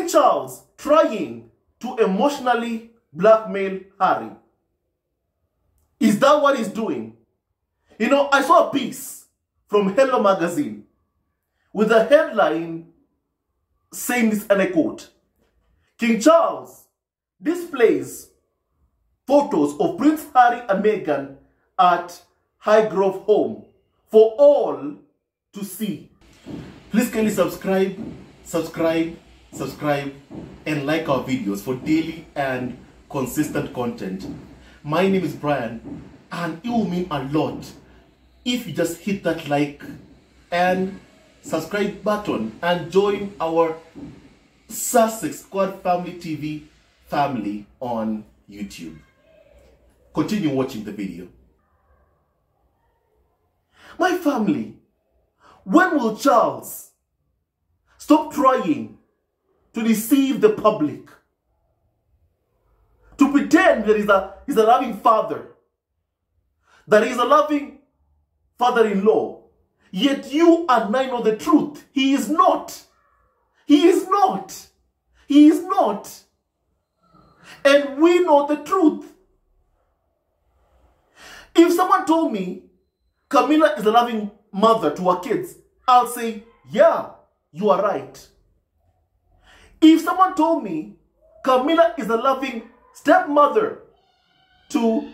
King Charles trying to emotionally blackmail Harry. Is that what he's doing? You know, I saw a piece from Hello magazine with a headline saying this, and I quote, King Charles displays photos of Prince Harry and Meghan at Highgrove home for all to see. Please kindly subscribe, and like our videos for daily and consistent content. My name is Brian, and it will mean a lot if you just hit that like and subscribe button and join our Sussex Squad Family TV family on YouTube. Continue watching the video. My family, when will Charles stop trying to deceive the public? To pretend that he's a loving father, that he's a loving father-in-law, yet you and I know the truth. He is not. He is not. He is not. And we know the truth. If someone told me Camilla is a loving mother to her kids, I'll say, yeah, you are right. If someone told me Camilla is a loving stepmother to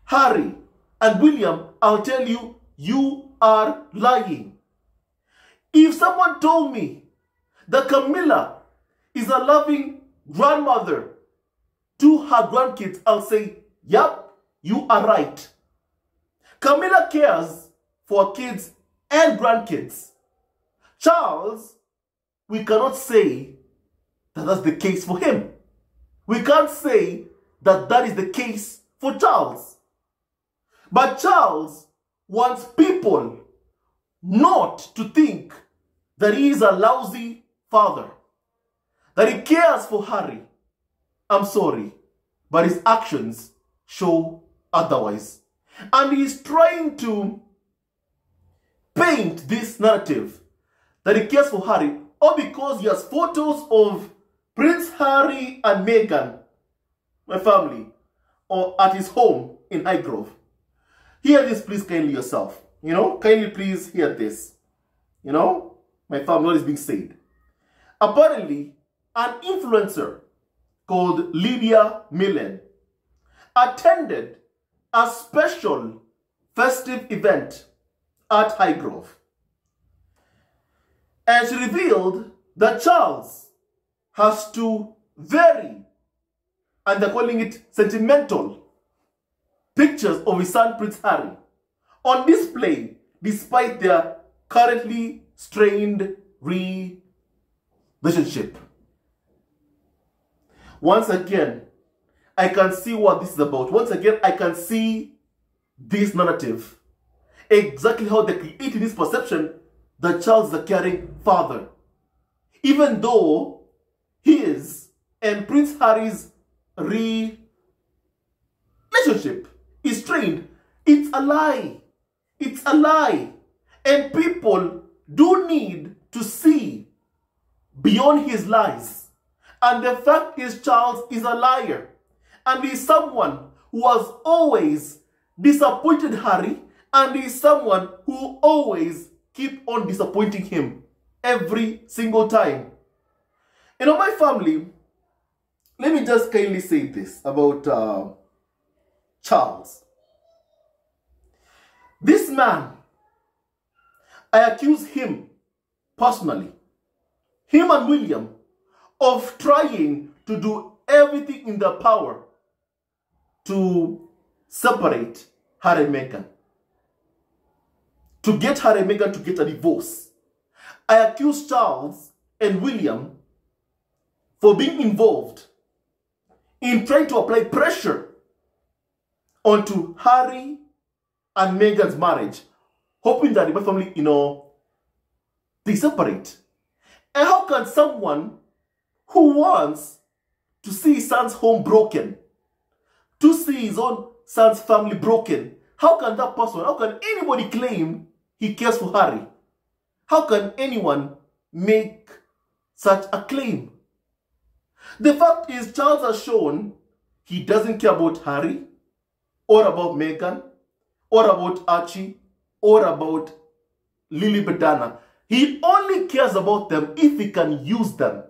Harry and William, I'll tell you, you are lying. If someone told me that Camilla is a loving grandmother to her grandkids, I'll say, yep, you are right. Camilla cares for her kids and grandkids. Charles, we cannot say that that's the case for him. We can't say that that is the case for Charles. But Charles wants people not to think that he is a lousy father, that he cares for Harry. I'm sorry, but his actions show otherwise. And he's trying to paint this narrative that he cares for Harry, or because he has photos of Prince Harry and Meghan, my family, or at his home in Highgrove. Hear this, please, kindly yourself. You know, kindly please hear this. You know, my family, what is being said. Apparently, an influencer called Lydia Millen attended a special festive event at Highgrove. And she revealed that Charles has two very, and they're calling it sentimental, pictures of his son Prince Harry on display despite their currently strained relationship. Once again, I can see what this is about. Once again, I can see this narrative. Exactly how they created this perception that Charles is a caring father. Even though his and Prince Harry's relationship is strained. It's a lie. It's a lie. And people do need to see beyond his lies. And the fact is, Charles is a liar. And he's someone who has always disappointed Harry. And he's someone who always keep on disappointing him every single time. You know, my family, let me just kindly say this about Charles. This man, I accuse him personally, him and William, of trying to do everything in their power to separate Harry and Meghan, to get Harry and Meghan to get a divorce. I accuse Charles and William for being involved in trying to apply pressure onto Harry and Meghan's marriage, hoping that my family, you know, they separate. And how can someone who wants to see his son's home broken, to see his own son's family broken, how can that person, how can anybody claim he cares for Harry? How can anyone make such a claim? The fact is, Charles has shown he doesn't care about Harry, or about Meghan, or about Archie, or about Lily Badana. He only cares about them if he can use them.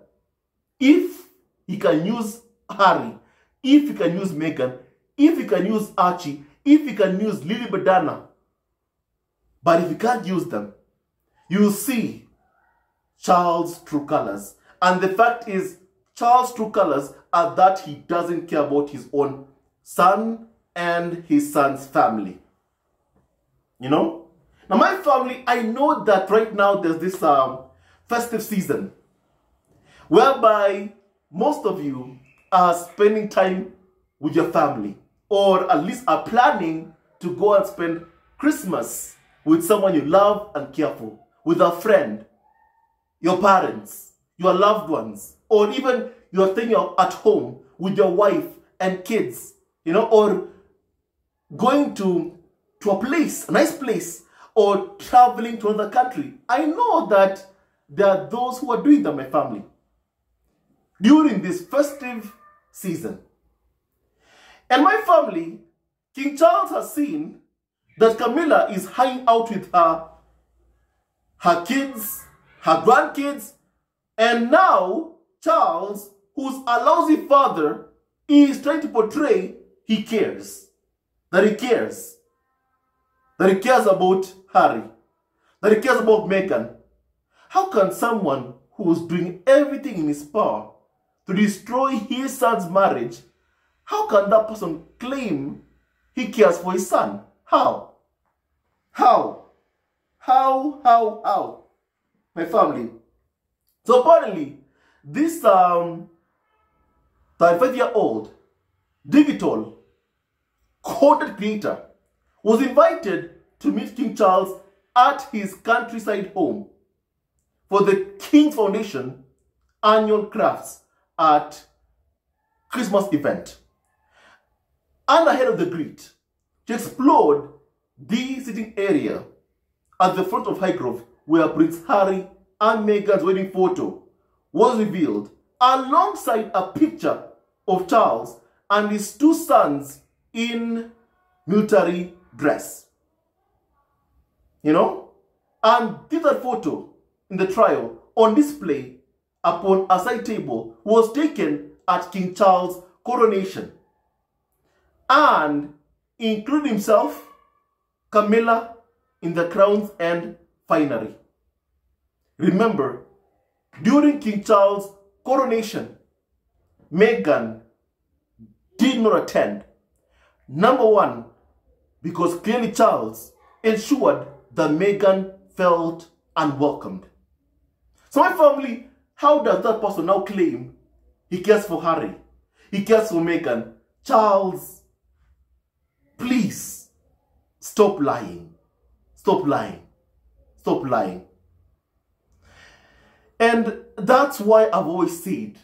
If he can use Harry, if he can use Meghan, if he can use Archie, if he can use Lily Badana. But if he can't use them, you will see Charles' true colors. And the fact is, Charles' true colors are that he doesn't care about his own son and his son's family. You know? Now my family, I know that right now there's this festive season whereby most of you are spending time with your family, or at least are planning to go and spend Christmas with someone you love and care for, with a friend, your parents, your loved ones, or even you're staying at home with your wife and kids, you know, or going to a place, a nice place, or traveling to another country. I know that there are those who are doing that, my family, during this festive season. And my family, King Charles has seen that Camilla is hanging out with her kids, her grandkids, and now Charles, who's a lousy father, is trying to portray he cares. That he cares. That he cares about Harry. That he cares about Meghan. How can someone who's doing everything in his power to destroy his son's marriage, how can that person claim he cares for his son? How? How? How? My family. So apparently, this 35-year-old digital content creator was invited to meet King Charles at his countryside home for the King's Foundation annual crafts at Christmas event. And ahead of the greet, she explored the sitting area at the front of Highgrove where Prince Harry and Meghan's wedding photo was revealed, alongside a picture of Charles and his two sons in military dress. You know? And did that photo in the trial on display upon a side table was taken at King Charles' coronation, and included himself, Camilla, in the crowns and finery. Remember, during King Charles' coronation, Meghan did not attend. Number one, because clearly Charles ensured that Meghan felt unwelcomed. So my family, how does that person now claim he cares for Harry? He cares for Meghan? Charles, please, stop lying. Stop lying. Stop lying. And that's why I've always said,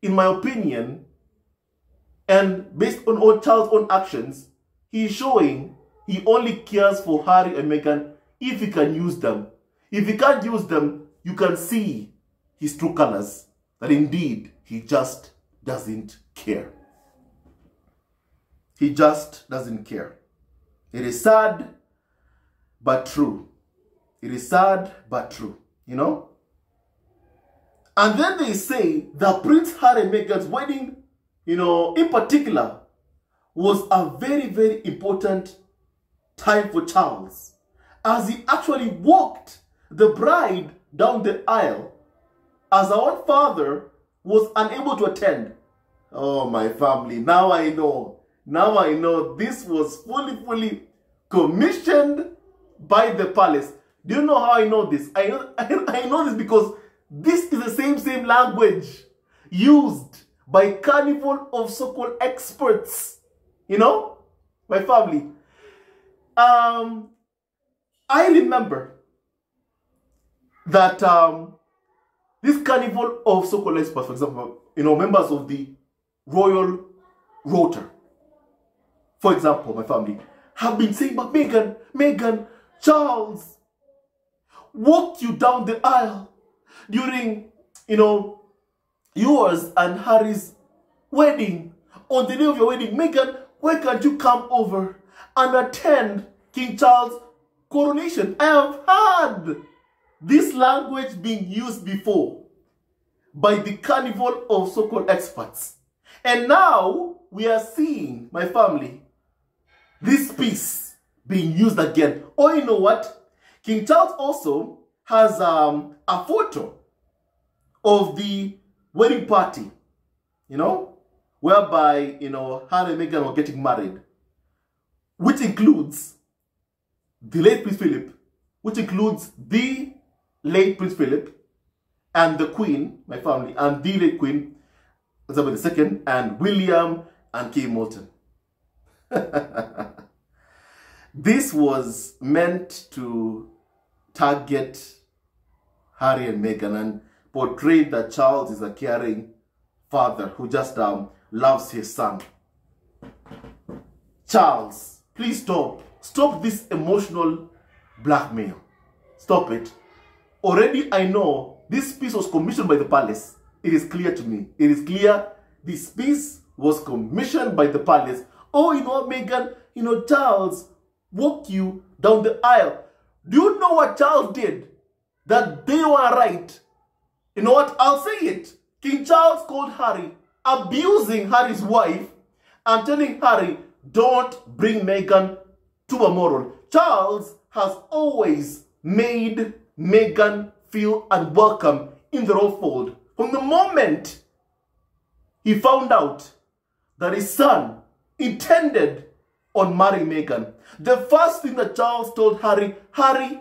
in my opinion, and based on Charles' own actions, he's showing he only cares for Harry and Meghan if he can use them. If he can't use them, you can see his true colors, that indeed he just doesn't care. He just doesn't care. It is sad, but true. It is sad, but true, you know? And then they say that Prince Harry and Meghan's wedding, you know, in particular, was a very, very important time for Charles, as he actually walked the bride down the aisle, as our own father was unable to attend. Oh, my family, now I know. Now I know this was fully commissioned by the palace. Do you know how I know this? I know this because this is the same language used by Carnival of so-called experts. You know, my family. I remember that this Carnival of so-called experts, for example, you know, members of the Royal Rota, for example, my family, have been saying, but Meghan, Charles walked you down the aisle during, you know, yours and Harry's wedding. On the day of your wedding, Meghan, why can't you come over and attend King Charles' coronation? I have heard this language being used before by the carnival of so-called experts. And now we are seeing, my family, this piece being used again. Oh, you know what? King Charles also has a photo of the wedding party, you know, whereby, you know, Harry and Meghan were getting married, which includes the late Prince Philip, which includes the late Prince Philip and the Queen, my family, and the late Queen Elizabeth II, and William and Kate Moulton. This was meant to target Harry and Meghan and portray that Charles is a caring father who just loves his son. Charles, please stop. Stop this emotional blackmail. Stop it. Already I know this piece was commissioned by the palace. It is clear to me. It is clear this piece was commissioned by the palace. Oh, you know what, Meghan? You know, Charles walked you down the aisle. Do you know what Charles did? That they were right. You know what? I'll say it. King Charles called Harry, abusing Harry's wife and telling Harry, don't bring Meghan to Balmoral. Charles has always made Meghan feel unwelcome in the royal fold. From the moment he found out that his son intended on marrying Meghan, the first thing that Charles told Harry, Harry,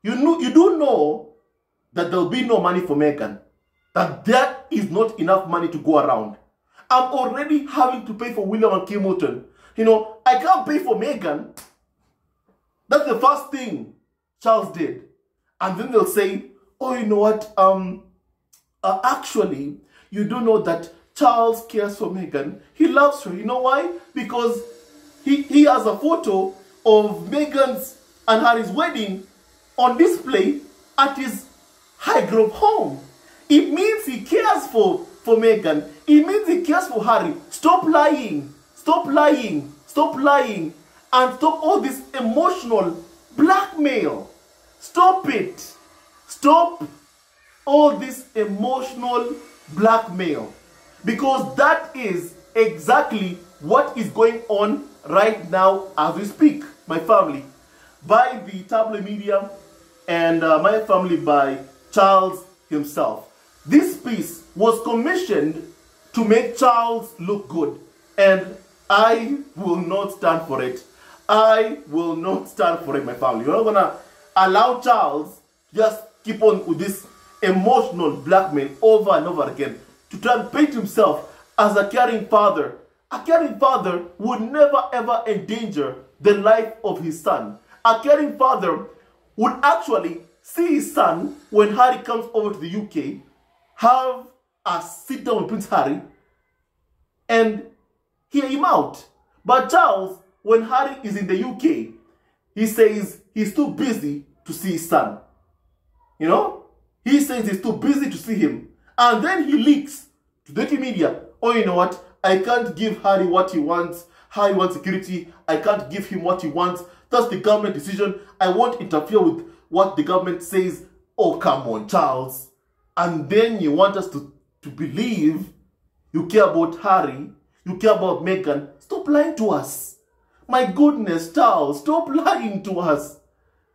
you do know that there will be no money for Meghan, that there is not enough money to go around. I'm already having to pay for William and Kate Moulton. You know, I can't pay for Meghan. That's the first thing Charles did. And then they'll say, oh, you know what, actually, you do know that Charles cares for Meghan. He loves her. You know why? Because he has a photo of Meghan's and Harry's wedding on display at his Highgrove home. It means he cares for Meghan. It means he cares for Harry. Stop lying. Stop lying. Stop lying. And stop all this emotional blackmail. Stop it. Stop all this emotional blackmail. Because that is exactly what is going on right now as we speak, my family. By the tabloid media and my family by Charles himself. This piece was commissioned to make Charles look good. And I will not stand for it. I will not stand for it, my family. We're not going to allow Charles just keep on with this emotional blackmail over and over again to try and paint himself as a caring father. A caring father would never ever endanger the life of his son. A caring father would actually see his son when Harry comes over to the UK, have a sit down with Prince Harry, and hear him out. But Charles, when Harry is in the UK, he says he's too busy to see his son. You know? He says he's too busy to see him. And then he leaks to the media. Oh, you know what? I can't give Harry what he wants. Harry wants security. I can't give him what he wants. That's the government decision. I won't interfere with what the government says. Oh, come on, Charles. And then you want us to believe you care about Harry, you care about Meghan. Stop lying to us. My goodness, Charles, stop lying to us.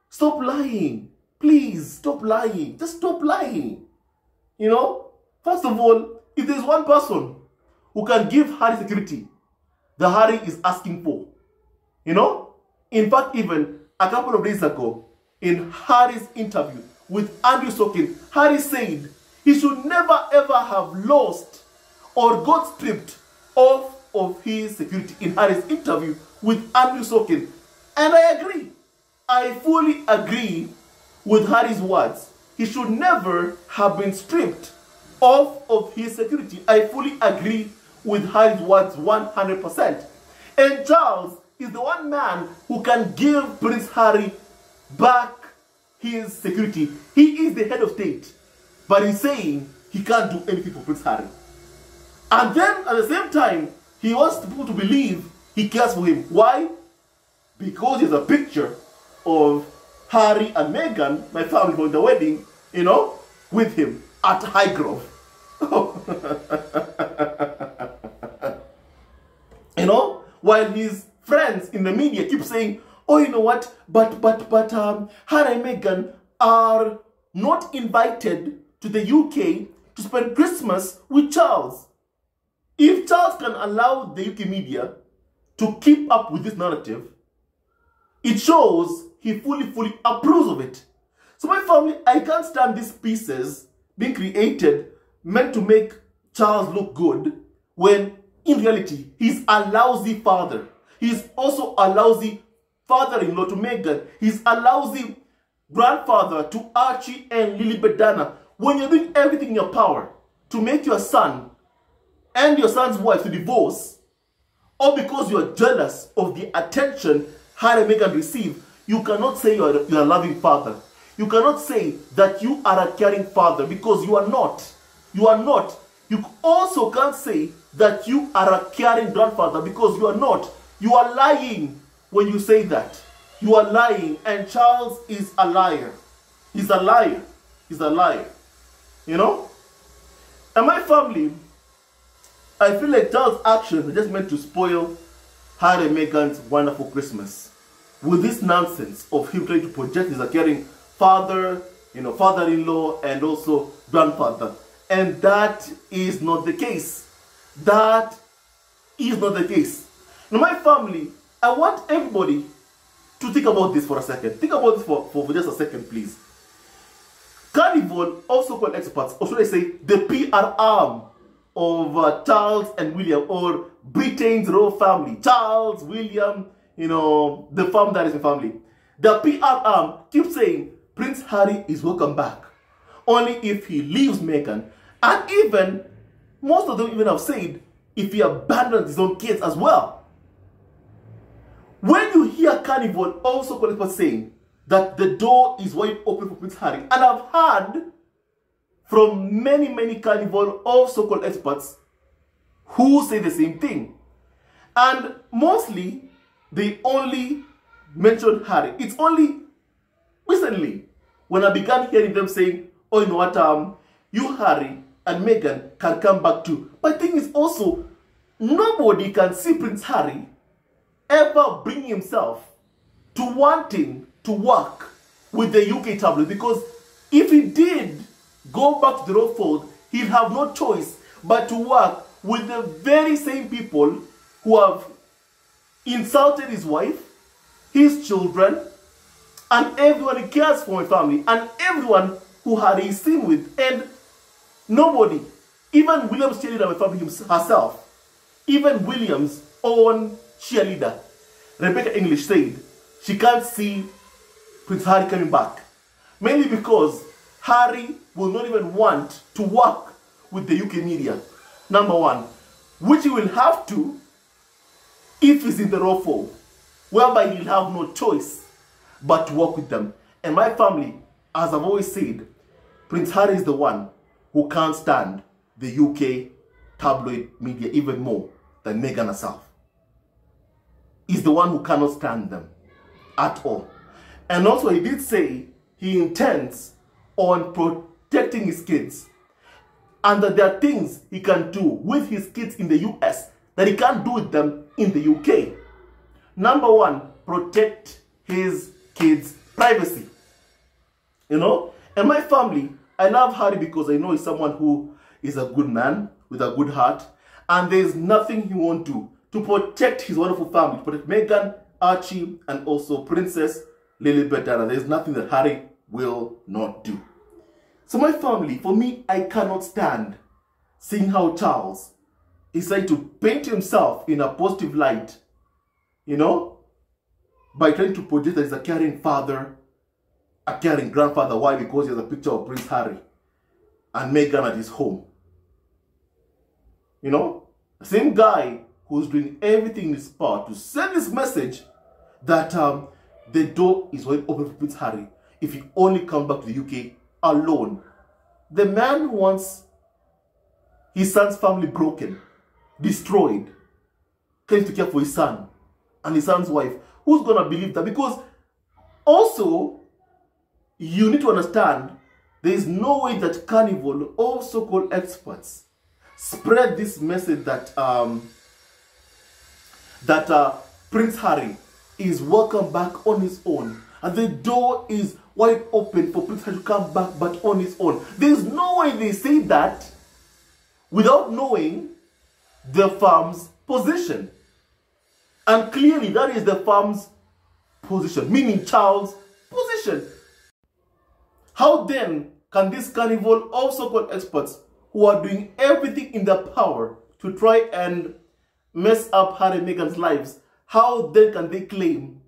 Stop lying. Please, stop lying. Just stop lying. You know, first of all, if there's one person who can give Harry security that Harry is asking for, you know, in fact, even a couple of days ago, in Harry's interview with Andrew Sokin, Harry said he should never ever have lost or got stripped of his security in Harry's interview with Andrew Sokin. And I agree. I fully agree with Harry's words. He should never have been stripped of his security. I fully agree with Harry's words 100%. And Charles is the one man who can give Prince Harry back his security. He is the head of state. But he's saying he can't do anything for Prince Harry. And then at the same time, he wants people to believe he cares for him. Why? Because there's a picture of Harry and Meghan, my family, for the wedding, you know, with him at Highgrove. You know, while his friends in the media keep saying, oh, you know what, but Harry and Meghan are not invited to the UK to spend Christmas with Charles. If Charles can allow the UK media to keep up with this narrative, it shows he fully approves of it. So my family, I can't stand these pieces being created meant to make Charles look good when in reality he's a lousy father. He's also a lousy father-in-law to Meghan. He's a lousy grandfather to Archie and Lilibet Dana. When you're doing everything in your power to make your son and your son's wife to divorce, or because you're jealous of the attention Harry and Meghan receive, you cannot say you're a loving father. You cannot say that you are a caring father, because you are not. You are not. You also can't say that you are a caring grandfather, because you are not. You are lying when you say that. You are lying, and Charles is a liar. He's a liar. He's a liar. You know? And my family, I feel like Charles' actions are just meant to spoil Harry and Meghan's wonderful Christmas with this nonsense of him trying to project as a caring father, you know, father-in-law, and also grandfather. And that is not the case. That is not the case. Now, my family, I want everybody to think about this for a second. Think about this for just a second, please. Carnival, also called experts, or should I say the PR arm of Charles and William, or Britain's royal family. Charles, William, you know, the family that is the family. The PR arm keeps saying Prince Harry is welcome back, only if he leaves Meghan. And even, most of them even have said, if he abandons his own kids as well. When you hear Carnival, also called experts, saying that the door is wide open for Prince Harry, and I've heard from many Carnival, also called experts, who say the same thing. And mostly, they only mentioned Harry. It's only recently when I began hearing them saying, oh, you know what, you, Harry, and Meghan can come back too. But the thing is also, nobody can see Prince Harry ever bring himself to wanting to work with the UK tabloid, because if he did go back to the royal fold, he'll have no choice but to work with the very same people who have insulted his wife, his children, and everyone he cares for, my family, and everyone who Harry is seen with. And nobody, even William's cheerleader, my family herself, even William's own cheerleader, Rebecca English, said she can't see Prince Harry coming back. Mainly because Harry will not even want to work with the UK media, number one, which he will have to if he's in the royal fold, whereby he'll have no choice but to work with them. And my family, as I've always said, Prince Harry is the one who can't stand the UK tabloid media even more than Meghan herself. He's the one who cannot stand them at all. And also he did say he intends on protecting his kids, and that there are things he can do with his kids in the US that he can't do with them in the UK. Number one, protect his kids' privacy. You know? And my family, I love Harry because I know he's someone who is a good man with a good heart, and there's nothing he won't do to protect his wonderful family, to protect Meghan, Archie, and also Princess Lilibet Diana. There's nothing that Harry will not do. So my family, for me, I cannot stand seeing how Charles is trying to paint himself in a positive light, you know, by trying to project that he's a caring father, a caring grandfather. Why? Because he has a picture of Prince Harry and Meghan at his home. You know, the same guy who's doing everything in his power to send this message that the door is wide open for Prince Harry if he only comes back to the UK alone. The man who wants his son's family broken, destroyed, claims to care for his son and his son's wife. Who's going to believe that? Because also, you need to understand, there is no way that Carnival or so-called experts spread this message that Prince Harry is welcome back on his own, and the door is wide open for Prince Harry to come back, but on his own. There is no way they say that without knowing the farm's position. And clearly that is the farm's position, meaning Charles' position. How then can this Carnival of so-called experts who are doing everything in their power to try and mess up Harry and Meghan's lives, how then can they claim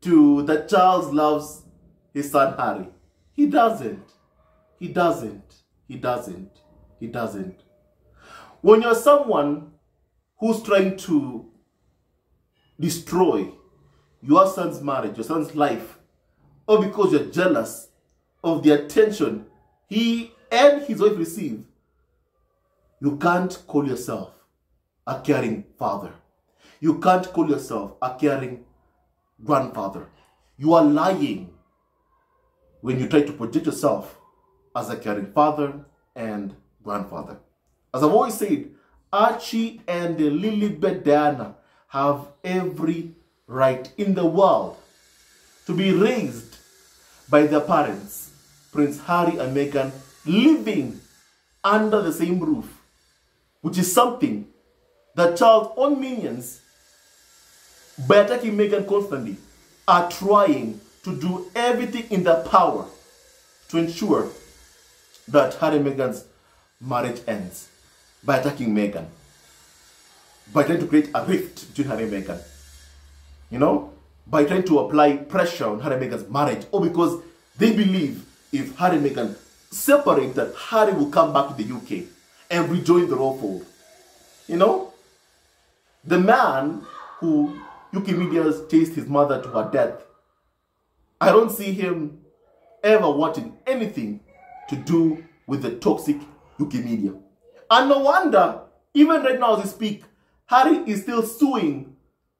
that Charles loves his son Harry? He doesn't. He doesn't. He doesn't. He doesn't. When you're someone who's trying to destroy your son's marriage, your son's life, or because you're jealous of the attention he and his wife receive, you can't call yourself a caring father. You can't call yourself a caring grandfather. You are lying when you try to project yourself as a caring father and grandfather. As I've always said, Archie and Lilibet Diana have every right in the world to be raised by their parents, Prince Harry and Meghan, living under the same roof, which is something that Charles' own minions, by attacking Meghan constantly, are trying to do everything in their power to ensure that Harry and Meghan's marriage ends, by attacking Meghan, by trying to create a rift between Harry and Meghan, you know, by trying to apply pressure on Harry and Meghan's marriage, or because they believe if Harry and Meghan separate, that Harry will come back to the UK and rejoin the royal fold. You know, the man who UK media chased his mother to her death, I don't see him ever wanting anything to do with the toxic UK media. And no wonder, even right now as we speak, Harry is still suing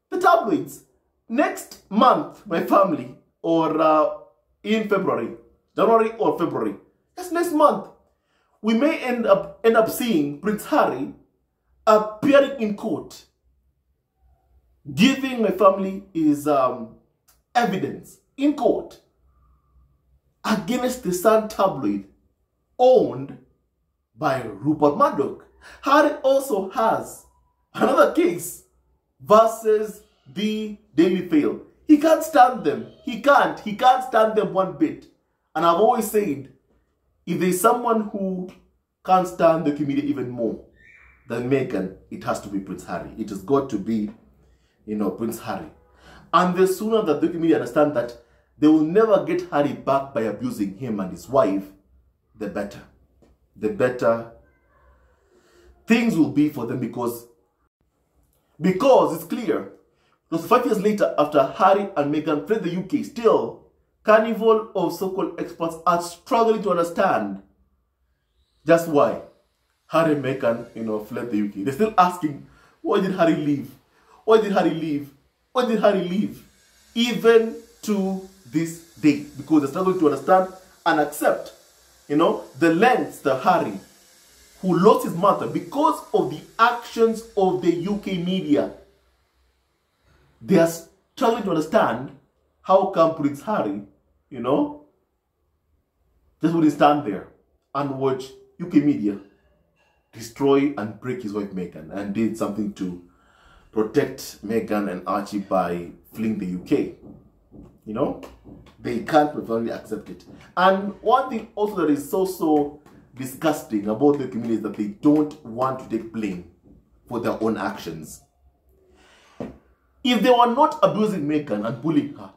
the tabloids. Next month, my family, or in February, January or February, that's next month, we may end up seeing Prince Harry appearing in court, giving my family his evidence in court against the Sun tabloid owned by Rupert Murdoch. Harry also has another case versus the Daily Mail. He can't stand them. He can't stand them one bit. And I've always said, if there's someone who can't stand the media even more than Meghan, it has to be Prince Harry. It has got to be, you know, Prince Harry. And the sooner that the media understand that they will never get Harry back by abusing him and his wife, the better. The better things will be for them, because it's clear. Because 5 years later, after Harry and Meghan fled the UK, still, Carnival of so-called experts are struggling to understand just why Harry and Meghan, you know, fled the UK. They're still asking, why did Harry leave? Why did Harry leave? Why did Harry leave? Even to this day, because they're struggling to understand and accept, you know, the lengths that Harry, who lost his mother because of the actions of the UK media, they are struggling to understand how come Prince Harry, you know, just wouldn't stand there and watch UK media destroy and break his wife Meghan, and did something to protect Meghan and Archie by fleeing the UK. You know, they can't profoundly accept it. And one thing also that is so disgusting about the community is that they don't want to take blame for their own actions. If they were not abusing Meghan and bullying her,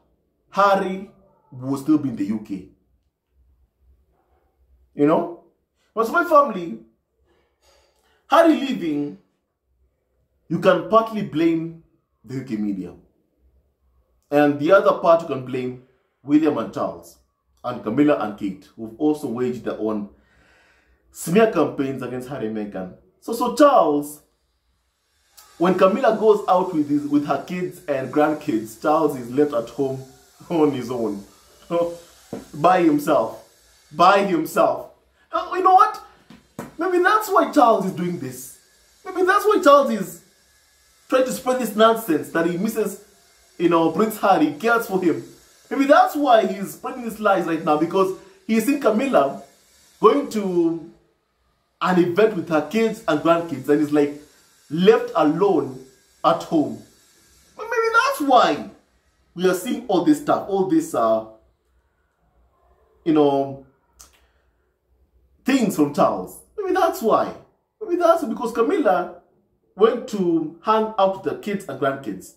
Harry would still be in the UK. You know? But my family, Harry leaving, you can partly blame the UK media. And the other part you can blame William and Charles, and Camilla and Kate, who've also waged their own smear campaigns against Harry and Meghan So Charles, when Camilla goes out with her kids and grandkids, Charles is left at home on his own, by himself. You know what? Maybe that's why Charles is doing this. Maybe that's why Charles is trying to spread this nonsense that he misses, Prince Harry, cares for him. Maybe that's why he's spreading these lies right now, because he's seen Camilla going to an event with her kids and grandkids and is like left alone at home. But maybe that's why we are seeing all this stuff, all this, things from Charles. Maybe that's why. Maybe that's because Camilla went to hang out with the kids and grandkids,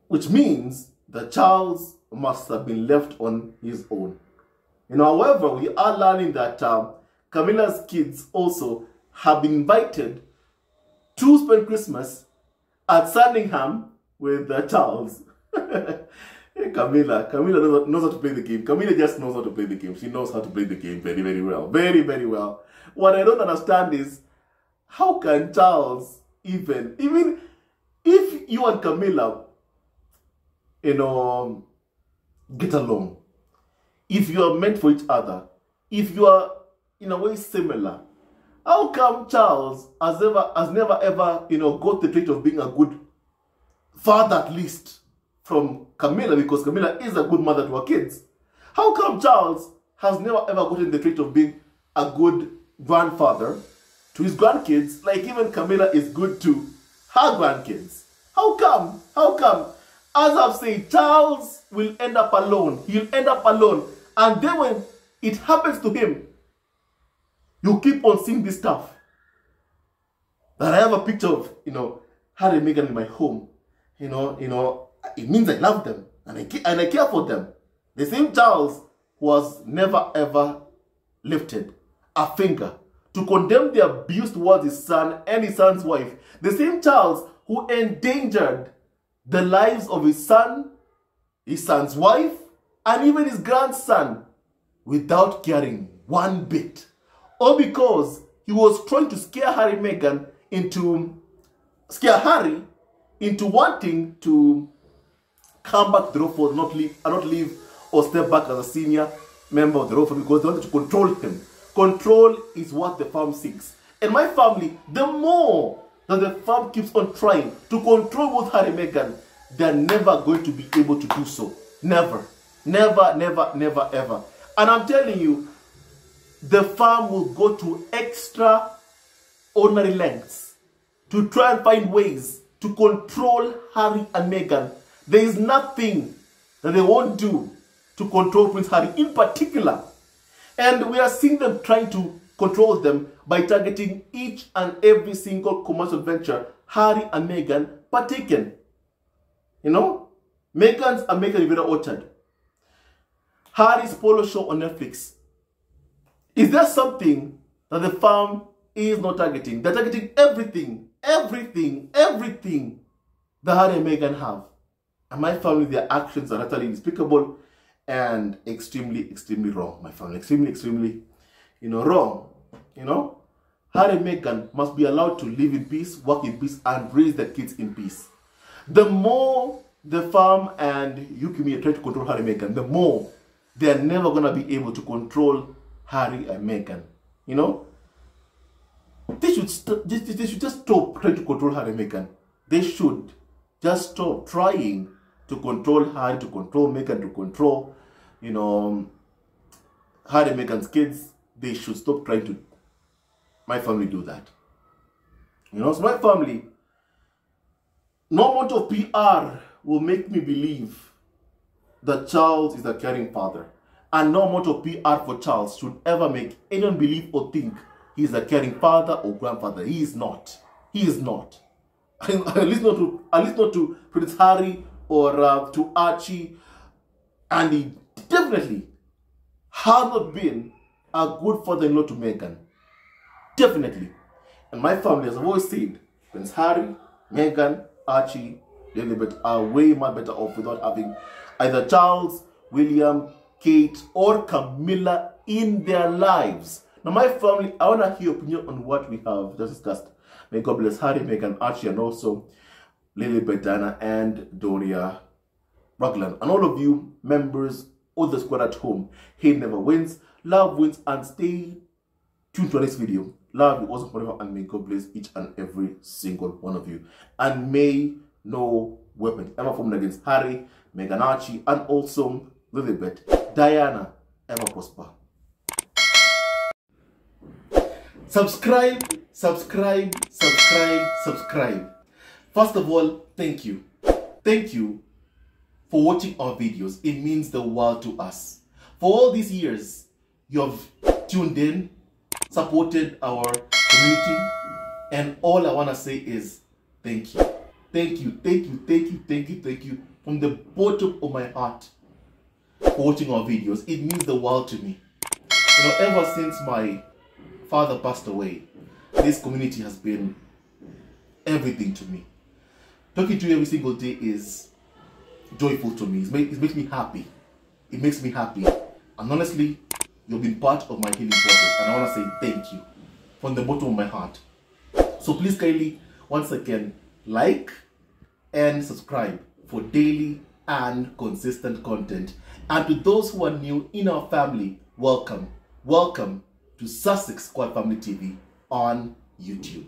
which means that Charles must have been left on his own. However, we are learning that Camilla's kids also have been invited to spend Christmas at Sandringham with Charles. Camilla knows how to play the game. Camilla just knows how to play the game. She knows how to play the game very, very well. Very, very well. What I don't understand is, how can Charles even if you and Camilla, get along, if you are meant for each other, if you are in a way similar, how come Charles has never ever, got the trait of being a good father, at least from Camilla, because Camilla is a good mother to her kids? How come Charles has never ever gotten the trait of being a good grandfather to his grandkids, like even Camilla is good to her grandkids? How come? As I've said, Charles will end up alone. He'll end up alone. And then when it happens to him, you keep on seeing this stuff. That I have a picture of, Harry and Meghan in my home. It means I love them and I care for them. The same Charles who has never ever lifted a finger to condemn the abuse towards his son and his son's wife. The same Charles who endangered the lives of his son, his son's wife, and even his grandson without caring one bit. All because he was trying to scare Harry into wanting to come back to the royal family, not leave or step back as a senior member of the royal family, because they wanted to control him. Control is what the farm seeks. And my family, the more that the farm keeps on trying to control both Harry and Meghan, they're never going to be able to do so. Never. Never, never, never, ever. And I'm telling you, the farm will go to extraordinary lengths to try and find ways to control Harry and Meghan. There is nothing that they won't do to control Prince Harry in particular. And we are seeing them trying to control them by targeting each and every single commercial venture Harry and Meghan partaken. Meghan's American Riviera Orchard, Harry's polo show on Netflix. Is there something that the farm is not targeting? They're targeting everything that Harry and Meghan have. And my family, their actions are utterly despicable and extremely, extremely wrong. My family, extremely, wrong. Harry and Meghan must be allowed to live in peace, work in peace, and raise their kids in peace. The more the farm and Camilla try to control Harry and Meghan, the more they're never going to be able to control Harry and Meghan. They should just stop trying to control Harry and Meghan. They should just stop trying to control Harry, to control Meghan, to control, Harry and Meghan's kids. They should stop trying to, my family, do that. So my family, no amount of PR will make me believe that Charles is a caring father. And no amount of PR for Charles should ever make anyone believe or think he is a caring father or grandfather. He is not. He is not. At least not to Prince Harry or to Archie. And he definitely has not been a good father-in-law to Meghan. Definitely. And my family, as I've always said, Prince Harry, Meghan, Archie, Elizabeth are way much better off without having either Charles, William, Kate, or Camilla in their lives. Now, my family, I want to hear your opinion on what we have just discussed. May God bless Harry, Meghan, Archie, and also Lilibet, Diana, and Doria Ragland. And all of you members of the squad at home, hate never wins, love wins, and stay tuned to this video. Love you also forever, and may God bless each and every single one of you. And may no weapon ever formed against Harry, Meghan, Archie, and also Lilibet, Diana ever prosper. Subscribe, subscribe, subscribe, subscribe. First of all, thank you. Thank you for watching our videos. It means the world to us. For all these years, you have tuned in, supported our community, and all I want to say is thank you. Thank you, thank you, thank you, thank you, thank you from the bottom of my heart for watching our videos. It means the world to me. You know, ever since my father passed away, this community has been everything to me. Talking to you every single day is joyful to me. It makes me happy. It makes me happy. And honestly, you've been part of my healing process. And I want to say thank you from the bottom of my heart. So please kindly, once again, like and subscribe for daily and consistent content. And to those who are new in our family, welcome. Welcome to Sussex Squad Family TV on YouTube.